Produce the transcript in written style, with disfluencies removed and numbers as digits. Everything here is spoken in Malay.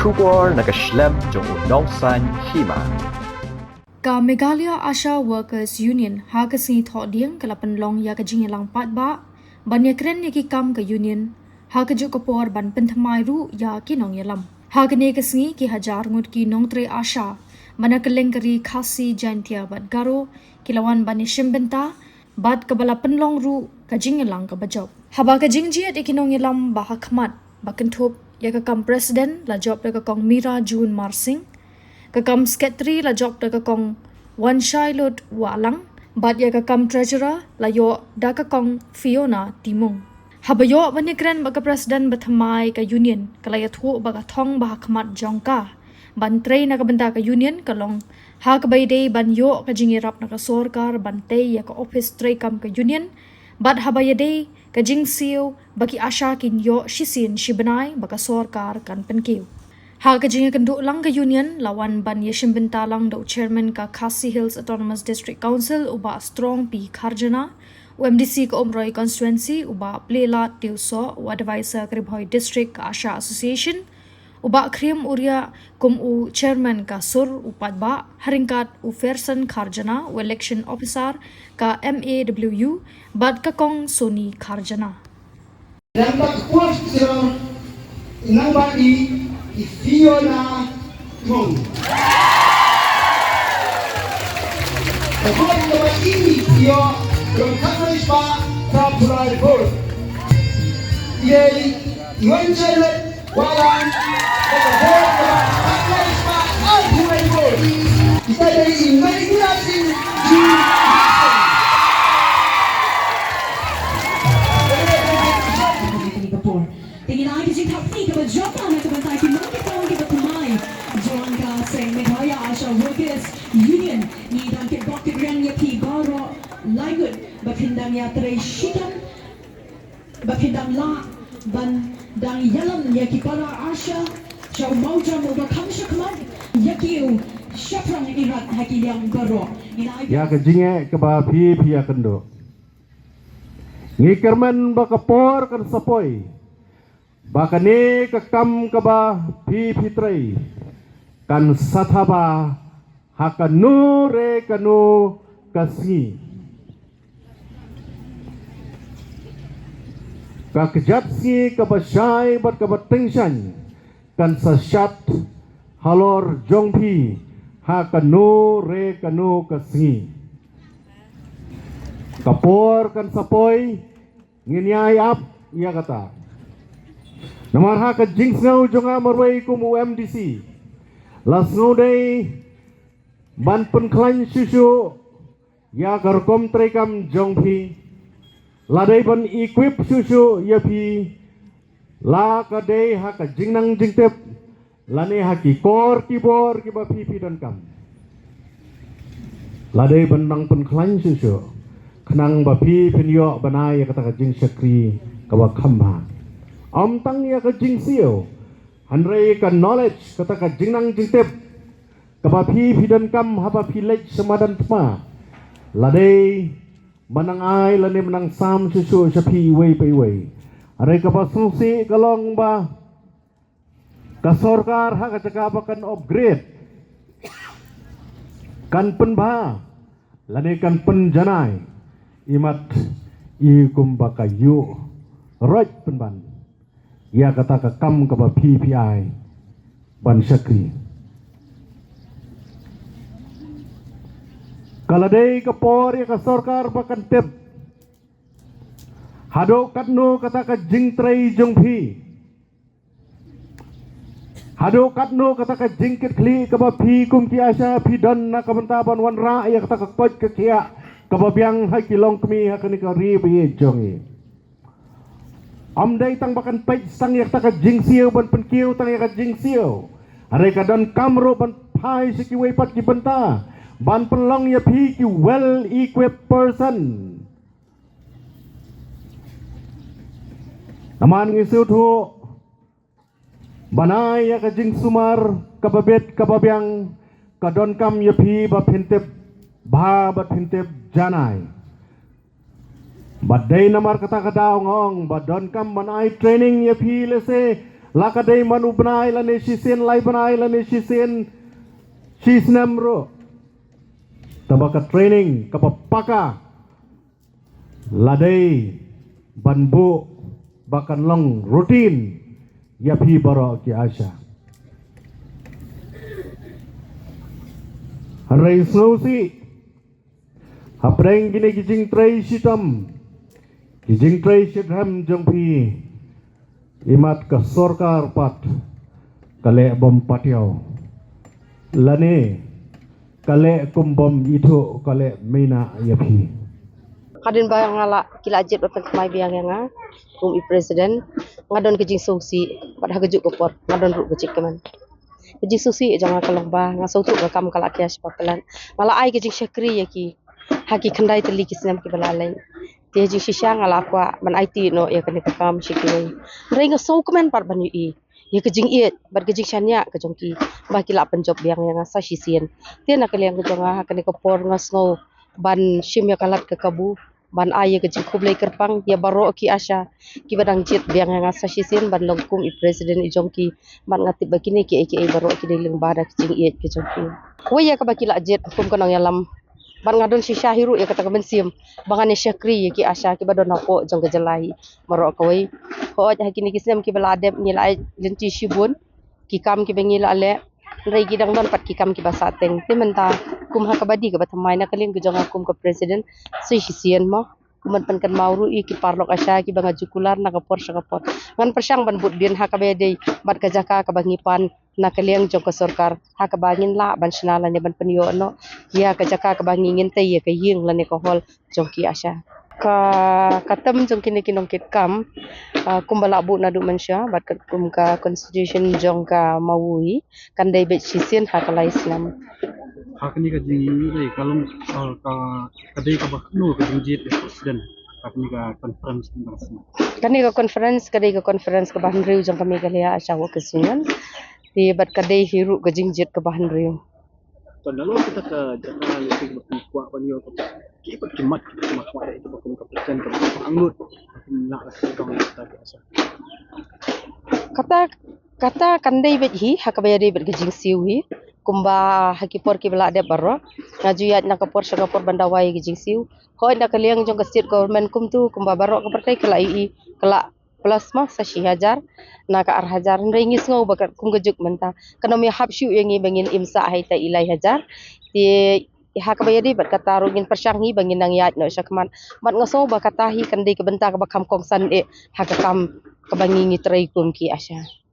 Shubor nakaslem jong unongsan hima. Ka Meghalaya Asha Workers Union ha kasi thoding kalapan long ya kajing lang patba banya kren ya ki kam ka union ha kaju kapor ban penthamai ru ya ki nong yalam ha kane kasngi ki hajar ngut ki nong tre Asha mana keleng kari khasi jantia bat garo kilawan bani shimbenta bat kabala penlong ru kajing lang ka bajob haba kajing jiat ikinong yalam ba hakmat bakentup ya ka kam president la job ka kong Mira June Marsing kakam sekretari la job da kakong Wan Shailot Walang bat ya kakam treasurer la yo da kakong Fiona Timung habayo banekran baka president bathamai ka union kalaya thu baka thong ba khmat jongka ban train na kabenta ka union kalong ha ka bayde ban yo ka jingirap na ka sarkar bante ya ka office tray kam ka union bat habayade ka jingsiu baki asha kin yo shisin shibanai baka sarkar kan penkiu ha kajinga kenduk lang ka union lawan ban yeshim bentalang do chairman ka Khasi Hills Autonomous District Council uba strong P Kharjana UMDC ka Omroy constituency uba plela tiuso u advisor Kribhoy District ka Asha Association uba krim uria kum u chairman ka sur upadba haringkat u Fersen Kharjana u election officer ka MAWU bad ka kong Soni Kharjana Nampak puas sirang inang bagi Fiona Mong. Kemudian kepada ini dia yang coverage pak Kapolri Board. Ia Iwan Jalet Walang kepada coverage pak Kapolri Board. Kita dari imigrasi di Tingin ay kasi kapni kapag Japan at kapag tayo kinakitawag kita kumay John ka sa Meghalaya Asha Workers Union ni Dangkit Dr. Gran Yaki Baro Laigud Bakindang Yatray Shikan Bakindang La Bandang Yalam Yaki Para Asha Siya Mauja Muda Kamsha Kamad Yakiu Syaprang Irat Hakiliang Baro Ya kejinge keba pi kendo ngikerman bakapor kan sapoi bakane kakam kaba pi tray kan sathaba hakanu re kanu kasngi kakjatsi kaba syai bat kaba tengshan kan sasyat halor jongpi hakanu re kanu kasngi kapor kan sapoi nginyai ap ia kata namar ha ka jinx ngau jonga marwai kum UMDC las ngau dei ban pen klan susu ya garkom trekam jongpi ladai ban equip susu ya pi la ka dei ha ka jingnang jingtep lane ha ki kor kibor ki ba pi dan kam ladai ban nang pen klan susu kenang bapi penyo banai kata kajing syakri kawa khamba om tang ya kajing sio handrai ka knowledge kata kajing nang jingtep kabapi pidan kam haba village semadan tma ladai manang ai lane menang sam susu sapi wei pai wei are ka pasungsi kalong ba ka sarkar ha ka cakapakan upgrade kan penba lane kan penjanai imat ikum bakayu roj penban ia kata kakam kaba PPI ban syakri kaladai kapor ya ka sarkar bakan tep hado katno kata ka jingtrai jongpi hado katno kata ka jingkit kli kaba pi kum ki asha pi don na kabentaban wan ra ya kata ka koj ka kia kababiang hai kilong kami hakani ka ri be jongi amdai tang bakan pej sang yak ta ka jingsiu ban penkiu tang yak ka jingsiu are ka don kamro ban pai siki wei pat ki benta ban penlong ya pi ki well equipped person aman ngisiu thu banai ya ka jing sumar kababet kababiang ka don kam ya pi ba phintep ba bat phintep janai badai namar kata kata ngong badon kam manai training ya phi lese Lakadai manu benai lani sisen lai benai lani sisen sisnam ro. Tabaka training kapapaka. Ladai banbu bakan long rutin yapi baro ki asya. Harai snowsi hapreng gini kijing tray sitam kijing tray sitam jongpi imat ke sorkar pat kale bom patiau lane kale kumbom itu kale mena yapi. Kadin bayang ngala kila jet open mai biang nga i presiden ngadon kejing susi pada hagejuk kopor ngadon ru kecik keman kejing susi jangan kalomba nga sautu ga kam kala kias papelan ngala ai kejing syakri yaki haki khandai teli kisnam ki balalai te ji shisha ngala kwa ban IT no ya kan kam shikoi rei nga sau keman par ban ui ya kejing iet bar kejing shanya kejongki ba kila penjob biang nga sa shisien te na kaliang kejonga kan kopor nga snow ban shim ya kalat ke kabu ban aye ke kublai kerpang ya baro ki asya ki badang jet biang yang asa sisin ban longkum i presiden i jongki ban ngatip bakini ki baro ki deling bada ki iet ki jongki we ya ka bakila jet kum kanang yalam ban ngadon si syahiru ya kata kemensim bangane syakri ki asya ki badon ako jong ke jelai baro ka we ho ja kini kisem ki baladem nilai lenti shibun ki kam ki bengila ale rei gidang don pat ki kam ki basateng te menta kum ha kabadi ka batamay na kalin gujang kum ka president si hisian mo kuman pan kan mauru i ki parlok asya ki banga jukular na kapor sa kapor ngan persyang ban bud bin ha kabede bat ka jaka ka bangipan na kaliang jong ka sarkar ha ka bangin la ban sinala ne ban paniyo no ya ka jaka ka bangingin tay ya ka ying la ne ko hol jong ki asya ka katam jong kini kinong kit kam kumbala bu na du mansya bat kum ka constitution jong ka mawui kan dai bet sisin ha kalai islam hakni ka jing dei kalum ka kadai ka bakno ka jit presiden hakni ka conference nasna kadai ka conference ka bahan riu jong kami galia asya wa kesingan di bat kadai hiru ka jingjit ka bahan riu tandalo kita ka jana lisik bakwa panyo ka kipat kimat makwa itu bakum ka presiden ka angut na ka ka biasa kata kandai bet hi hakabaya bet gajing siu hi kumba hakipor ki bala de baro ngajuyat na kapor sa kapor bandawai gijing siu hoi na kaliang jong ka state government kum tu kumba baro ka partai kala i kala plus mah sa 1000 na ka 1000 ringis ngau bakat kum gajuk menta kana mi hapsyu yang i bangin imsa hai ta ilai 1000 ti hakabaya di bat kata rungin persyang hi bangin nang yat no syakman mat ngaso bakatahi kandai ka benta ka bakam kongsan hakakam kabangingi trai kum ki asya